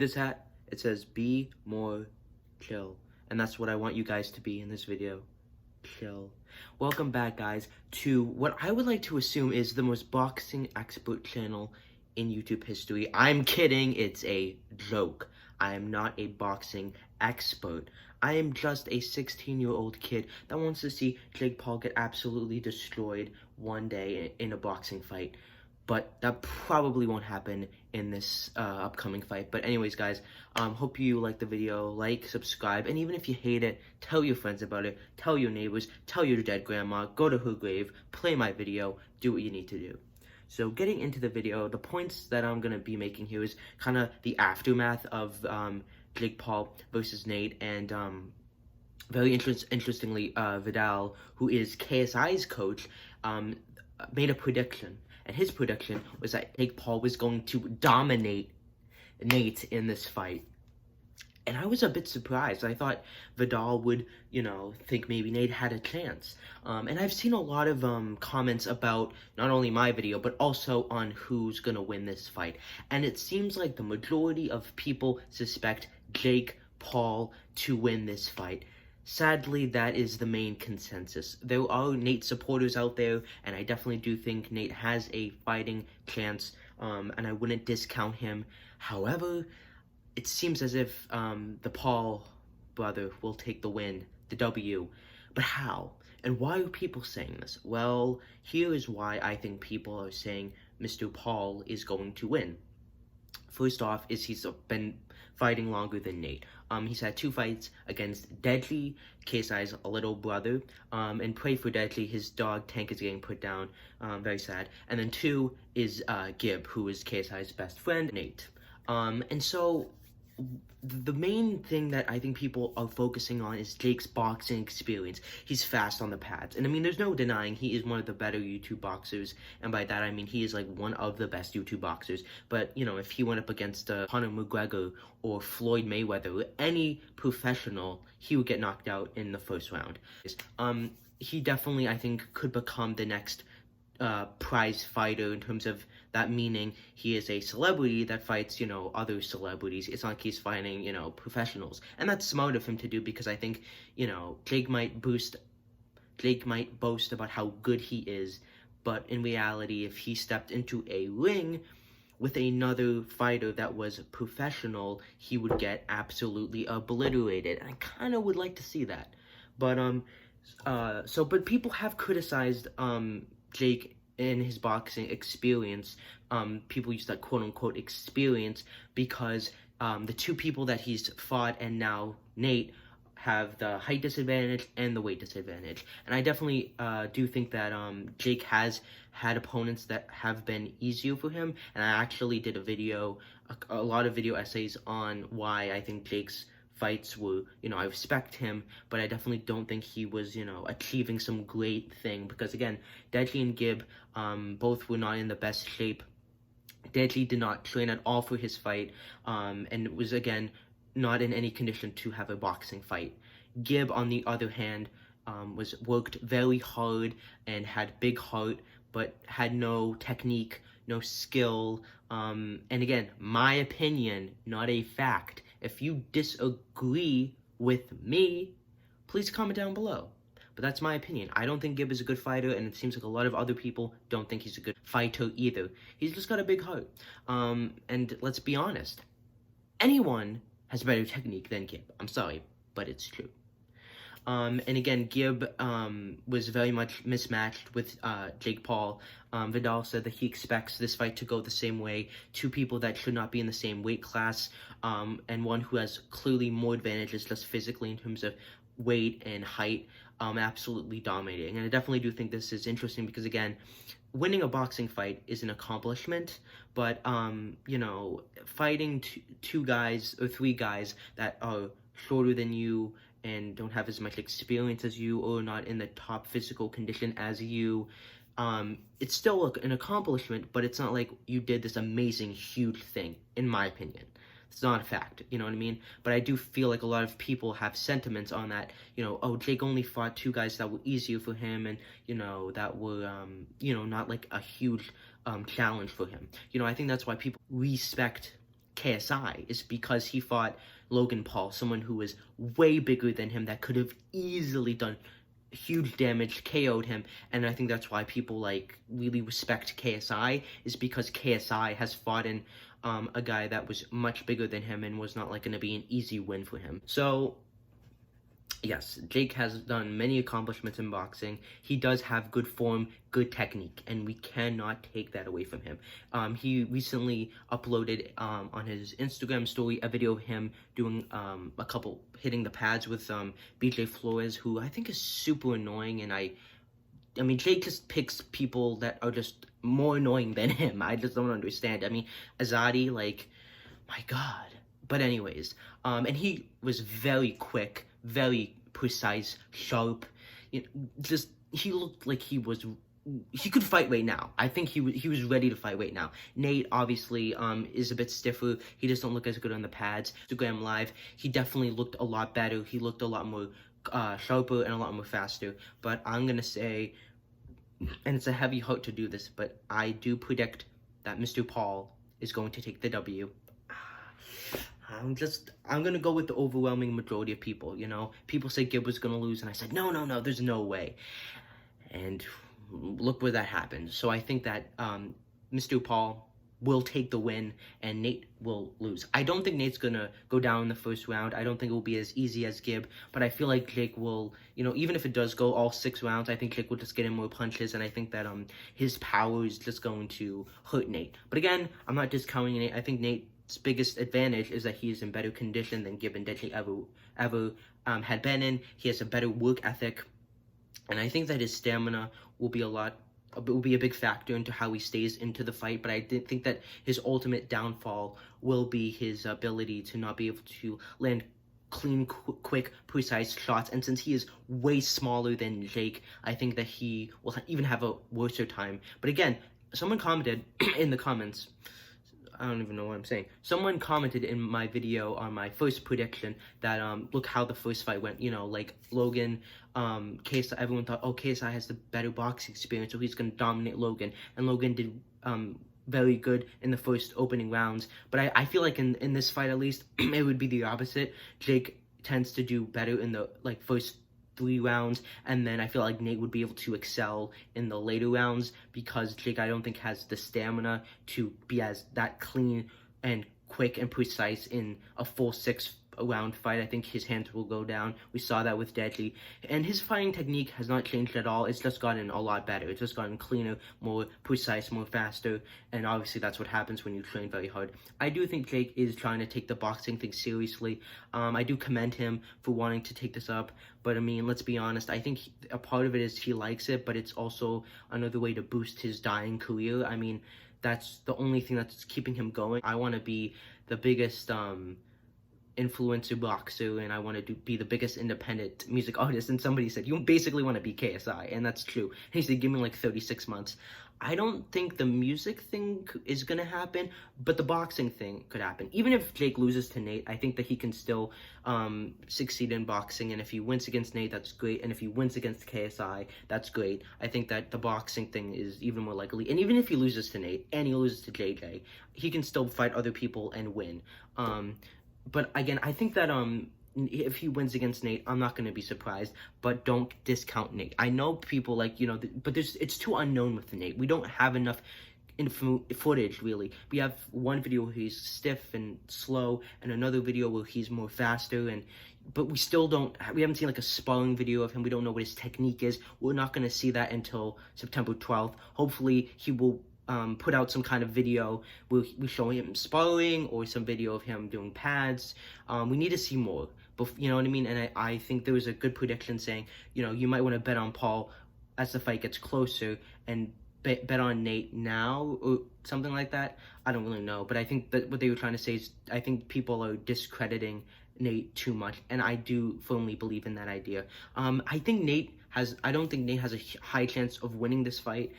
This hat, it says be more chill. And that's what I want you guys to be in this video. Chill. Welcome back, guys, to what I would like to assume is the most boxing expert channel in YouTube history. I'm kidding, it's a joke. I am not a boxing expert. I am just a 16-year-old kid that wants to see Jake Paul get absolutely destroyed one day in a boxing fight. But that probably won't happen in this upcoming fight. But anyways, guys, hope you like the video. Like, subscribe, and even if you hate it, tell your friends about it. Tell your neighbors, tell your dead grandma, go to her grave, play my video, do what you need to do. So getting into the video, the points that I'm going to be making here is kind of the aftermath of Jake Paul versus Nate, and very interestingly, Vidal, who is KSI's coach, made a prediction. And his prediction was that Jake Paul was going to dominate Nate in this fight. And I was a bit surprised. I thought Vidal would, think maybe Nate had a chance. And I've seen a lot of comments about not only my video, but also on who's going to win this fight. And it seems like the majority of people suspect Jake Paul to win this fight. Sadly, that is the main consensus. There are Nate supporters out there, and I definitely do think Nate has a fighting chance, and I wouldn't discount him. However, it seems as if the Paul brother will take the win, the W. But how? And why are people saying this? Well, here is why I think people are saying Mr. Paul is going to win. First off, is he's been fighting longer than Nate. He's had 2 fights against Deadly, KSI's little brother, and pray for Deadly. His dog Tank is getting put down, very sad. And then 2 is Gib, who is KSI's best friend, Nate. And so the main thing that I think people are focusing on is Jake's boxing experience. He's fast on the pads. And I mean, there's no denying he is one of the better YouTube boxers. And by that, I mean, he is like one of the best YouTube boxers. But, if he went up against Conor McGregor or Floyd Mayweather, or any professional, he would get knocked out in the first round. He definitely, I think, could become the next prize fighter in terms of that, meaning he is a celebrity that fights, other celebrities. It's not like he's fighting, professionals. And that's smart of him to do, because I think, Jake might boast about how good he is, but in reality, if he stepped into a ring with another fighter that was professional, he would get absolutely obliterated. And I kind of would like to see that. But, but people have criticized, Jake in his boxing experience. People use that quote-unquote experience because the 2 people that he's fought and now Nate have the height disadvantage and the weight disadvantage. And I definitely do think that Jake has had opponents that have been easier for him. And I actually did a lot of video essays on why I think Jake's fights were, I respect him, but I definitely don't think he was, achieving some great thing, because again, Deadly and Gib, both were not in the best shape. Deadly did not train at all for his fight, and was, again, not in any condition to have a boxing fight. Gib, on the other hand, was worked very hard and had big heart, but had no technique, no skill, and again, my opinion, not a fact. If you disagree with me, please comment down below. But that's my opinion. I don't think Gib is a good fighter, and it seems like a lot of other people don't think he's a good fighter either. He's just got a big heart. And let's be honest, anyone has better technique than Gib. I'm sorry, but it's true. And again, Gib was very much mismatched with Jake Paul. Vidal said that he expects this fight to go the same way. 2 people that should not be in the same weight class, and one who has clearly more advantages just physically in terms of weight and height, absolutely dominating. And I definitely do think this is interesting because, again, winning a boxing fight is an accomplishment, but, fighting 2 guys or 3 guys that are shorter than you and don't have as much experience as you, or not in the top physical condition as you, it's still an accomplishment, but it's not like you did this amazing, huge thing, in my opinion. It's not a fact, you know what I mean? But I do feel like a lot of people have sentiments on that, oh, Jake only fought 2 guys that were easier for him, and, that were, not like a huge challenge for him. I think that's why people respect KSI is because he fought Logan Paul, someone who was way bigger than him that could have easily done huge damage, KO'd him, and I think that's why people like really respect KSI, is because KSI has fought in a guy that was much bigger than him and was not like going to be an easy win for him. So yes, Jake has done many accomplishments in boxing. He does have good form, good technique, and we cannot take that away from him. He recently uploaded on his Instagram story a video of him doing a couple hitting the pads with BJ Flores, who I think is super annoying, and I mean, Jake just picks people that are just more annoying than him. I just don't understand. I mean, Azadi, like, my God. But anyways, and he was very quick, very precise, sharp. You know, just, he looked like he could fight right now. I think he was ready to fight right now. Nate, obviously, is a bit stiffer. He just don't look as good on the pads. Instagram Live, he definitely looked a lot better. He looked a lot more sharper and a lot more faster. But I'm going to say, and it's a heavy heart to do this, but I do predict that Mr. Paul is going to take the W. I'm going to go with the overwhelming majority of people, you know? People say Gib was going to lose, and I said, no, there's no way. And look where that happened. So I think that Mr. Paul will take the win, and Nate will lose. I don't think Nate's going to go down in the first round. I don't think it will be as easy as Gib, but I feel like Jake will, you know, even if it does go all 6 rounds, I think Jake will just get in more punches, and I think that his power is just going to hurt Nate. But again, I'm not discounting Nate. I think Nate's biggest advantage is that he is in better condition than Gib and Deadly ever had been in. He has a better work ethic, and I think that his stamina will be a big factor into how he stays into the fight, but I did think that his ultimate downfall will be his ability to not be able to land clean, quick, precise shots, and since he is way smaller than Jake, I think that he will even have a worse time. But again, someone commented in the comments, I don't even know what I'm saying. Someone commented in my video on my first prediction that, look how the first fight went. You know, like Logan, KSI, everyone thought, oh, KSI has the better boxing experience, so he's going to dominate Logan. And Logan did very good in the first opening rounds. But I feel like in this fight, at least, it would be the opposite. Jake tends to do better in the, like, first 3 rounds, and then I feel like Nate would be able to excel in the later rounds because Jake, I don't think, has the stamina to be as that clean and quick and precise in a full 6-round fight. I think his hands will go down. We saw that with Deadly, and his fighting technique has not changed at all. It's just gotten a lot better. It's just gotten cleaner, more precise, more faster, and obviously that's what happens when you train very hard. I do think Jake is trying to take the boxing thing seriously. I do commend him for wanting to take this up, but I mean, let's be honest, I think a part of it is he likes it, but it's also another way to boost his dying career. I mean, that's the only thing that's keeping him going. I want to be the biggest influencer boxer, and I want to be the biggest independent music artist, and somebody said, you basically want to be KSI, and that's true. He said, give me like 36 months. I don't think the music thing is going to happen, but the boxing thing could happen. Even if Jake loses to Nate, I think that he can still succeed in boxing, and if he wins against Nate, that's great, and if he wins against KSI, that's great. I think that the boxing thing is even more likely, and even if he loses to Nate, and he loses to JJ, he can still fight other people and win. But again, I think that if he wins against Nate, I'm not going to be surprised, but don't discount Nate. I know people like, you know, but it's too unknown with Nate. We don't have enough footage, really. We have one video where he's stiff and slow, and another video where he's more faster, but we haven't seen like a sparring video of him. We don't know what his technique is. We're not going to see that until September 12th. Hopefully, he will put out some kind of video where we show him sparring or some video of him doing pads. We need to see more, you know what I mean? And I think there was a good prediction saying, you know, you might want to bet on Paul as the fight gets closer and bet on Nate now or something like that. I don't really know, but I think that what they were trying to say is I think people are discrediting Nate too much, and I do firmly believe in that idea. I don't think Nate has a high chance of winning this fight,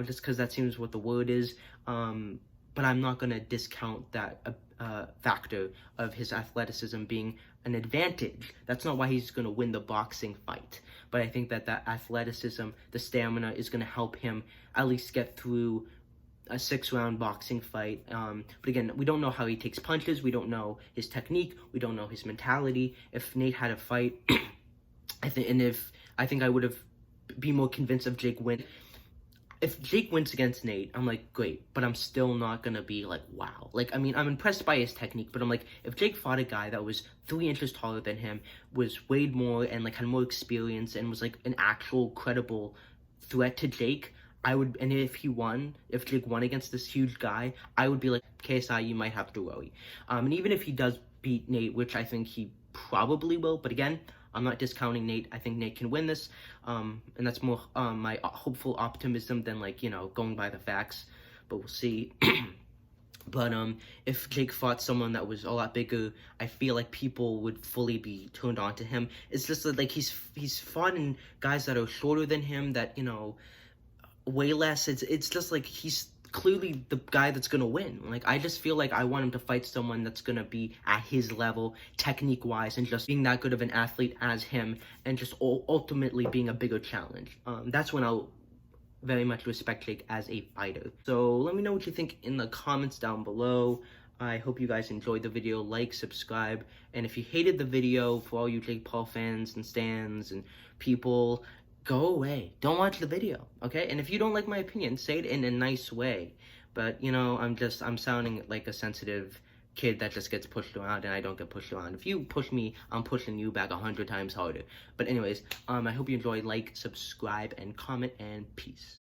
just because that seems what the word is. But I'm not going to discount that factor of his athleticism being an advantage. That's not why he's going to win the boxing fight. But I think that athleticism, the stamina, is going to help him at least get through a 6-round boxing fight. But again, we don't know how he takes punches. We don't know his technique. We don't know his mentality. If Nate had a fight, I think I would have be more convinced of Jake win. If Jake wins against Nate, I'm like, great, but I'm still not gonna be like, wow. Like, I mean, I'm impressed by his technique, but I'm like, if Jake fought a guy that was 3 inches taller than him, was weighed more, and like had more experience, and was like an actual credible threat to Jake, I would, and if Jake won against this huge guy, I would be like, KSI, you might have to worry. And even if he does beat Nate, which I think he probably will, but again, I'm not discounting Nate. I think Nate can win this, and that's more my hopeful optimism than like, you know, going by the facts, but we'll see. But if Jake fought someone that was a lot bigger, I feel like people would fully be turned on to him. It's just that, like, he's fought in guys that are shorter than him, that, you know, way less. It's just like he's clearly the guy that's gonna win. Like, I just feel like I want him to fight someone that's gonna be at his level, technique wise, and just being that good of an athlete as him, and just ultimately being a bigger challenge. That's when I'll very much respect Jake as a fighter. So let me know what you think in the comments down below. I hope you guys enjoyed the video. Like, subscribe, and if you hated the video, for all you Jake Paul fans and stans and people, go away. Don't watch the video, okay? And if you don't like my opinion, say it in a nice way. But, you know, I'm sounding like a sensitive kid that just gets pushed around, and I don't get pushed around. If you push me, I'm pushing you back 100 times harder. But anyways, I hope you enjoyed. Like, subscribe, and comment, and peace.